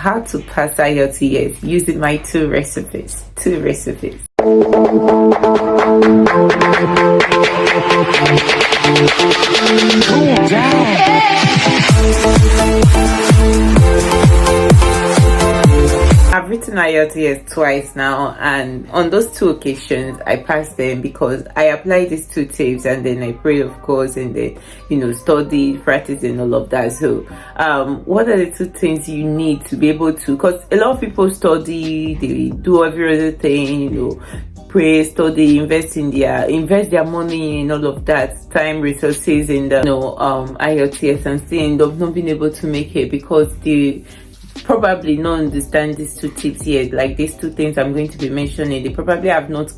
how to pass IELTS using my two recipes. I've written IELTS twice now, and on those two occasions I passed them because I applied these two tips, and then I pray, of course, and then study, practice, and all of that. So what are the two things you need to be able to, because a lot of people study, they do every other thing, pray, study, invest their money in all of that, time, resources in the IELTS, and still end up not being able to make it because they probably not understand these two tips yet. Like these two things I'm going to be mentioning, they probably have not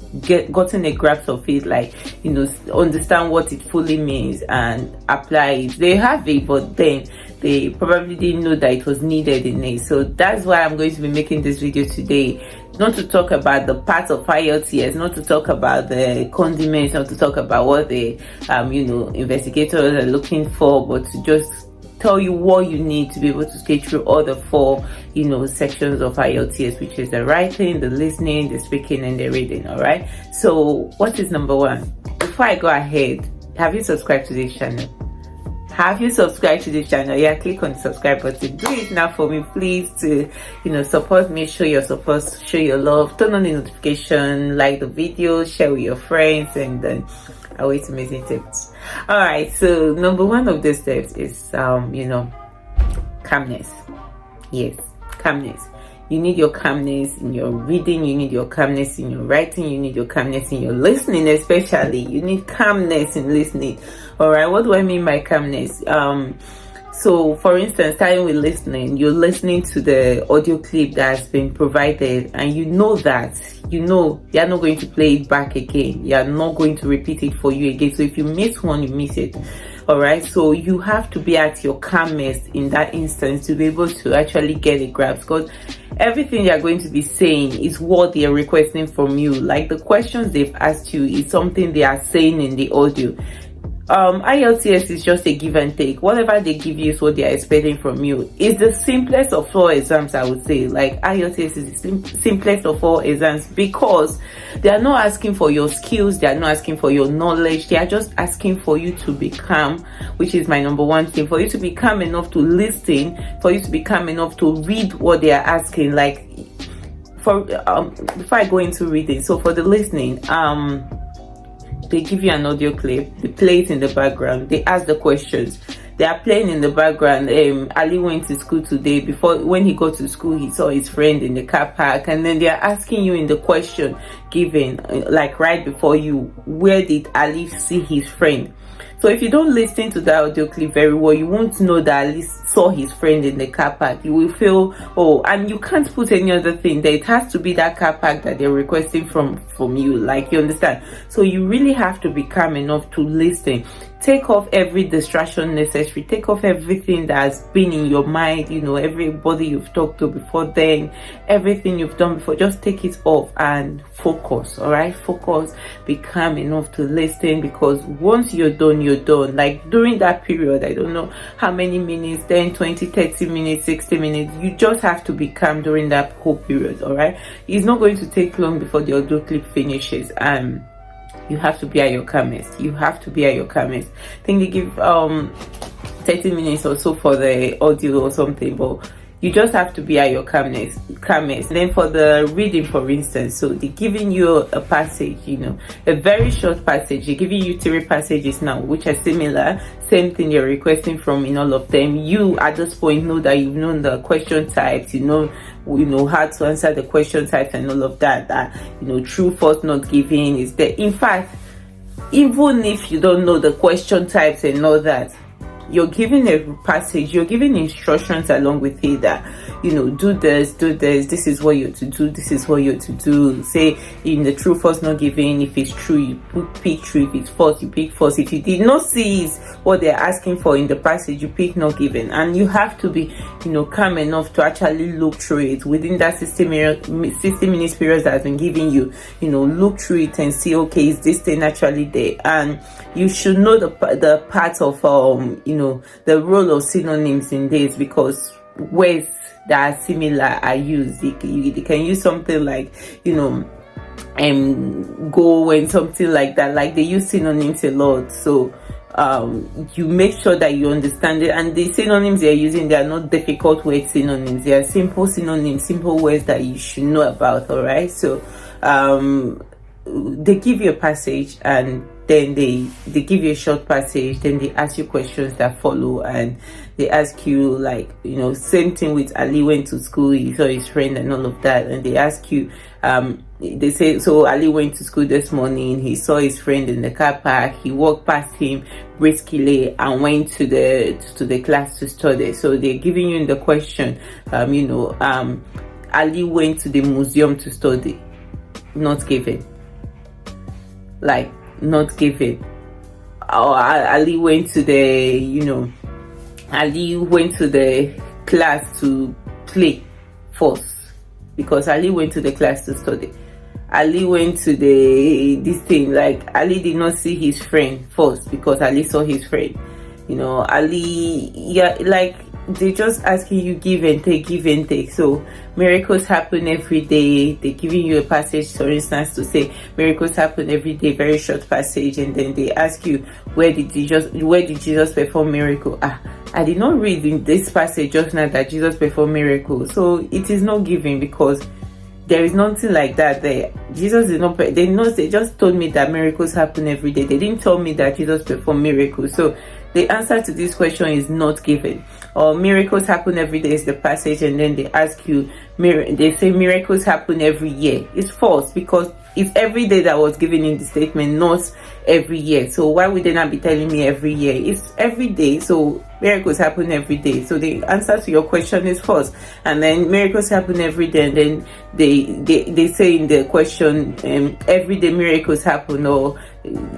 gotten a grasp of it, like understand what it fully means and apply it. They have it, but then they probably didn't know that it was needed in it. So that's why I'm going to be making this video today, not to talk about the parts of IELTS, not to talk about the condiments, not to talk about what the investigators are looking for, but to just tell you what you need to be able to get through all the four sections of IELTS, which is the writing, the listening, the speaking, and the reading. All right, so what is number one? Before I go ahead, have you subscribed to this channel? Yeah, click on the subscribe button. Do it now for me, please, to support me, show your support, show your love, turn on the notification, like the video, share with your friends, and then I wait amazing tips. All right, so number one of these steps is calmness. Yes, calmness. You need your calmness in your reading, you need your calmness in your writing, you need your calmness in your listening, especially. You need calmness in listening. All right, what do I mean by calmness? So for instance, starting with listening, you're listening to the audio clip that's been provided, and you're not going to play it back again. You're not going to repeat it for you again. So if you miss one, you miss it. All right, so you have to be at your calmest in that instance to be able to actually get a grasp, because everything they're going to be saying is what they're requesting from you. Like the questions they've asked you is something they are saying in the audio. IELTS is just a give and take. Whatever they give you is what they are expecting from you. It's the simplest of all exams, I would say. Like IELTS is the simplest of all exams because they are not asking for your skills, they are not asking for your knowledge, they are just asking for you to be calm, which is my number one thing. For you to be calm enough to listen, for you to be calm enough to read what they are asking. Like before I go into reading, so for the listening, they give you an audio clip, they play it in the background, they ask the questions, they are playing in the background. Ali went to school today. When he got to school, he saw his friend in the car park, and then they are asking you in the question given, like right before you, where did Ali see his friend? So if you don't listen to that audio clip very well, you won't know that Ali saw his friend in the car park. You will feel, and you can't put any other thing there. It has to be that car park that they're requesting from you. Like, you understand? So you really have to be calm enough to listen. Take off every distraction necessary. Take off everything that's been in your mind, everybody you've talked to before then, everything you've done before. Just take it off and focus. All right, focus. Be calm enough to listen, because once you're done, you're done. Like during that period, I don't know how many minutes, 10, 20, 30 minutes, 60 minutes, you just have to be calm during that whole period. All right, it's not going to take long before the audio clip finishes, and you have to be at your calmest. I think they give 30 minutes or so for the audio or something, but you just have to be at your calmest. Then for the reading, for instance, so they're giving you a passage, a very short passage. They're giving you 3 passages now, which are similar, same thing you're requesting from in all of them. You at this point know that you've known the question types, you know how to answer the question types and all of that. True, false, not given is there. In fact, even if you don't know the question types and all that, you're given a passage, you're given instructions along with it that, do this, this is what you're to do, this is what you're to do. Say in the true, false, not given, if it's true, you pick true, if it's false, you pick false. If you did not see what they're asking for in the passage, you pick not given. And you have to be, calm enough to actually look through it within that 60 minutes period that has been given you. Look through it and see, okay, is this thing actually there? And you should know the part of the role of synonyms in this, because words that are similar are used. They can use something like, go and something like that. Like they use synonyms a lot. So you make sure that you understand it, and the synonyms they're using, they are not difficult word synonyms. They are simple synonyms, simple words that you should know about. All right. So they give you a passage, and then they give you a short passage, then they ask you questions that follow, and they ask you, like, same thing with Ali went to school, he saw his friend and all of that, and they ask you, they say, so Ali went to school this morning, he saw his friend in the car park, he walked past him briskly and went to the class to study. So they're giving you in the question, Ali went to the museum to study. Not given. Like, not given. Or Ali went to the, Ali went to the class to play first, because Ali went to the class to study. Ali went to this thing, like Ali did not see his friend first, because Ali saw his friend. Ali, yeah, like they just asking you give and take. So miracles happen every day. They're giving you a passage, for instance, to say miracles happen every day, very short passage, and then they ask you, where did Jesus perform miracle? I did not read in this passage just now that Jesus performed miracles. So it is not given, because there is nothing like that there. Jesus did not, they just told me that miracles happen every day. They didn't tell me that Jesus performed miracles. So the answer to this question is not given. Or miracles happen every day is the passage, and then they ask you, they say miracles happen every year. It's false, because it's every day that was given in the statement, not every year. So why would they not be telling me every year? It's every day. So miracles happen every day. So the answer to your question is false. And then miracles happen every day, and then they say in the question, every day miracles happen, or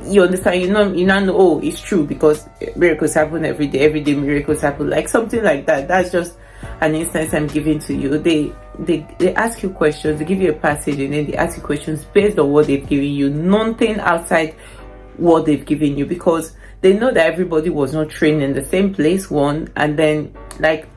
you understand, you know, oh, it's true, because miracles happen every day miracles happen, like something like that. That's just an instance I'm giving to you. They ask you questions, they give you a passage, and then they ask you questions based on what they've given you, nothing outside what they've given you, because they know that everybody was not trained in the same place, one, and then, like,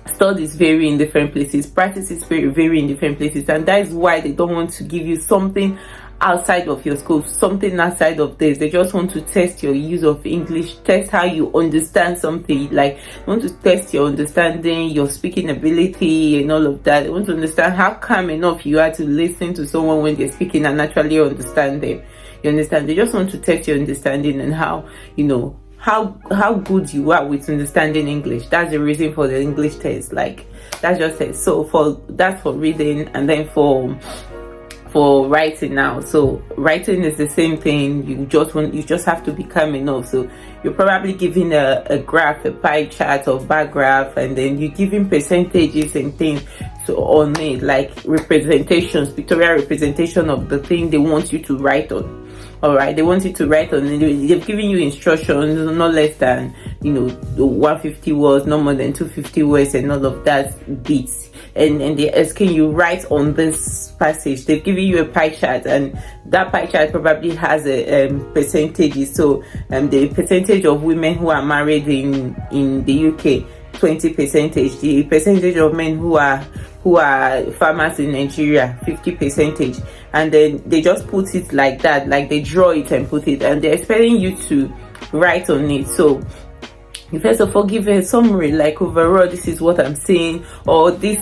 studies vary in different places, practices vary in different places, and that is why they don't want to give you something outside of your school, something outside of this. They just want to test your use of English, test how you understand something, like they want to test your understanding, your speaking ability and all of that. They want to understand how calm enough you are to listen to someone when they're speaking and actually understand them. You understand? They just want to test your understanding and how good you are with understanding English. That's the reason for the English test. Like, that's just it. So that's for reading, and then for writing now. So writing is the same thing. You just have to be calm enough. So you're probably giving a graph, a pie chart or bar graph, and then you're giving percentages and things on it, like representations, pictorial representation of the thing they want you to write on. All right, they want you to write on it. They've given you instructions, not less than 150 words, no more than 250 words, and all of that bits. And they're asking you write on this passage. They've given you a pie chart, and that pie chart probably has a percentages. So the percentage of women who are married in the UK, 20%. The percentage of men who are farmers in Nigeria, 50%. And then they just put it like that, like they draw it and put it, and they're expecting you to write on it. So you first of all give a summary, like overall this is what I'm saying, or this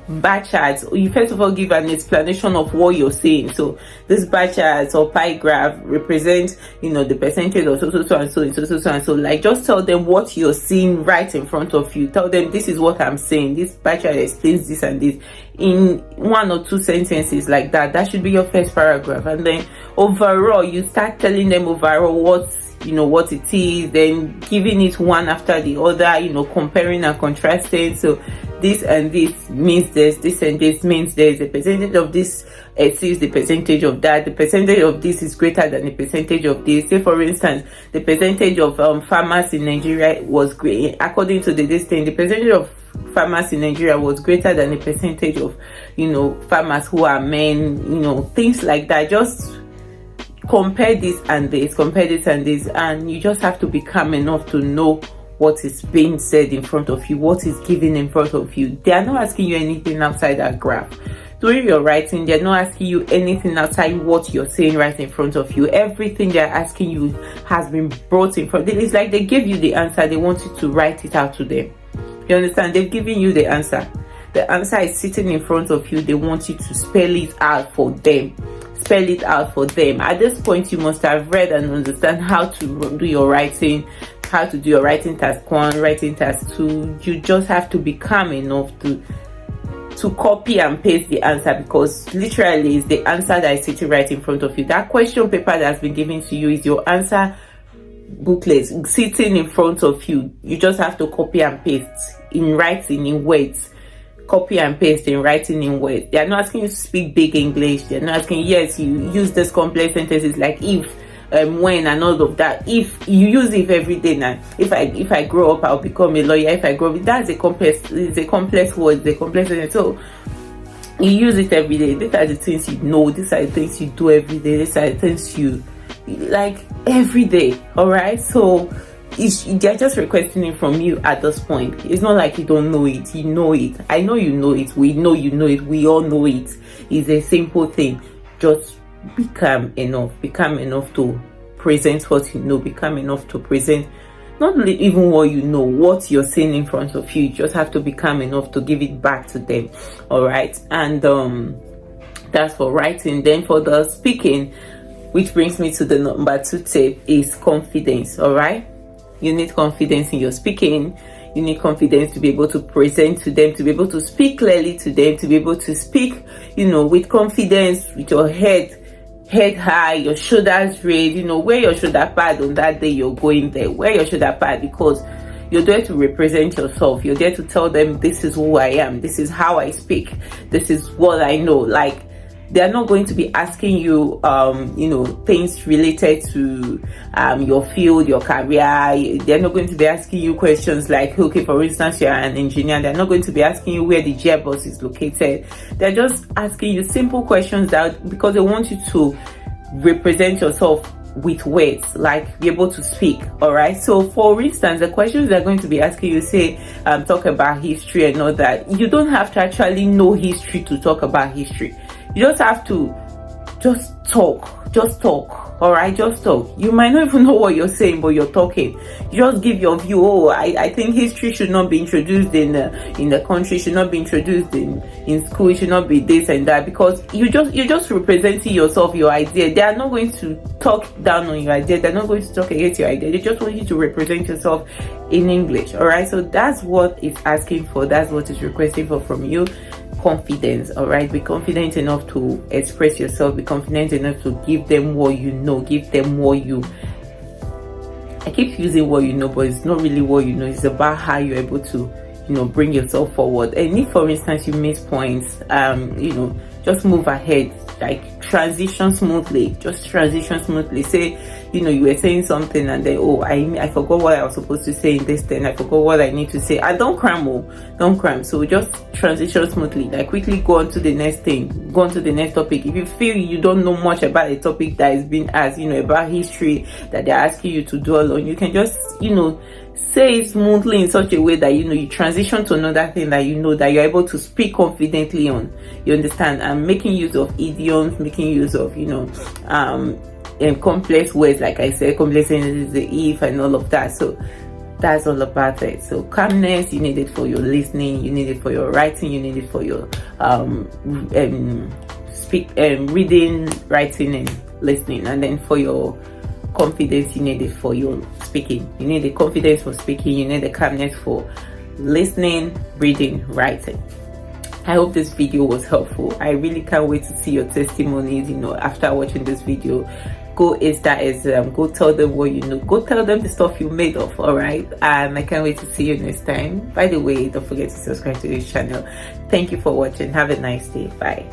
bar chart. You first of all give an explanation of what you're saying. So this bar chart or pie graph represents the percentage of so, like just tell them what you're seeing right in front of you. Tell them this is what I'm saying, this bar chart explains this and this, in 1 or 2 sentences like that. That should be your first paragraph. And then overall you start telling them overall what it is, then giving it one after the other, comparing and contrasting. So this and this means this and this means this. The percentage of this exceeds the percentage of that. The percentage of this is greater than the percentage of this. Say for instance, the percentage of farmers in Nigeria was great according to this thing. The percentage of farmers in Nigeria was greater than the percentage of farmers who are men. Things like that. Just compare this and this, and you just have to be calm enough to know what is being said in front of you, what is given in front of you. They are not asking you anything outside that graph. During your writing, they're not asking you anything outside what you're saying right in front of you. Everything they're asking you has been brought in front. It's like they give you the answer, they want you to write it out to them. You understand? They've given you the answer. The answer is sitting in front of you. They want you to spell it out for them. Spell it out for them. At this point, you must have read and understand how to do your writing, how to do your writing task 1, writing task 2. You just have to be calm enough to copy and paste the answer, because literally it's the answer that is sitting right in front of you. That question paper that's been given to you is your answer booklet sitting in front of you. You just have to copy and paste in writing, in words. Copy and paste in writing, in words. They are not asking you to speak big English. They're not asking, yes, you use this complex sentences like if, when, and all of that. If you use if every day now, if I grow up, I'll become a lawyer. If I grow up, that's it's a complex word, it's a complex sentence. So you use it every day. These are the things you know. These are the things you do every day. These are the things you like every day. All right. So they're just requesting it from you at this point. It's not like you don't know it. You know it. I know you know it. We know you know it. We all know it. It's a simple thing. Just be calm enough. Be calm enough to present what you know. Be calm enough to present not even what you know, what you're saying in front of you. You just have to be calm enough to give it back to them. All right. And that's for writing. Then for the speaking, which brings me to the number 2 tip, is confidence. All right. You need confidence in your speaking. You need confidence to be able to present to them, to be able to speak clearly to them, to be able to speak, with confidence, with your head high, your shoulders raised, wear your shoulder pad on that day you're going there. Wear your shoulder pad, because you're there to represent yourself. You're there to tell them, this is who I am. This is how I speak. This is what I know. Like, they're not going to be asking you, things related to your field, your career. They're not going to be asking you questions like, okay, for instance, you're an engineer. They're not going to be asking you where the gearbox is located. They're just asking you simple questions because they want you to represent yourself with words, like be able to speak. All right. So for instance, the questions they're going to be asking you, say, talk about history and all that. You don't have to actually know history to talk about history. You just have to talk. All right, just talk. You might not even know what you're saying, but you're talking. You just give your view. Oh, I think history should not be introduced in the country, should not be introduced in school, should not be this and that, because you're just representing yourself, your idea. They are not going to talk down on your idea. They're not going to talk against your idea. They just want you to represent yourself in English. All right, so that's what it's asking for. That's what it's requesting for from you. Confidence. All right, be confident enough to express yourself. Be confident enough to give them what you know. Give them what you. I keep using what you know, but it's not really what you know. It's about how you're able to, bring yourself forward. And if, for instance, you miss points, just move ahead. Like, transition smoothly. Just transition smoothly. Say, you were saying something and then, I forgot what I was supposed to say in this, then I forgot what I need to say. Don't cram. So just transition smoothly. Like, quickly go on to the next thing. Go on to the next topic. If you feel you don't know much about a topic that is being asked, about history that they're asking you to dwell on, you can just, say it smoothly in such a way that you transition to another thing that that you're able to speak confidently on. You understand? And making use of idioms, making use of complex words, like I said, complex sentences, the if and all of that. So that's all about it. So calmness, you need it for your listening, you need it for your writing, you need it for your reading, writing, and listening. And then for your confidence, you need it for your speaking. You need the confidence for speaking, you need the calmness for listening, reading, writing. I hope this video was helpful. I really can't wait to see your testimonies, after watching this video. Go go tell them what you know. Go tell them the stuff you made of. All right, and I can't wait to see you next time. By the way, don't forget to subscribe to this channel. Thank you for watching. Have a nice day. Bye.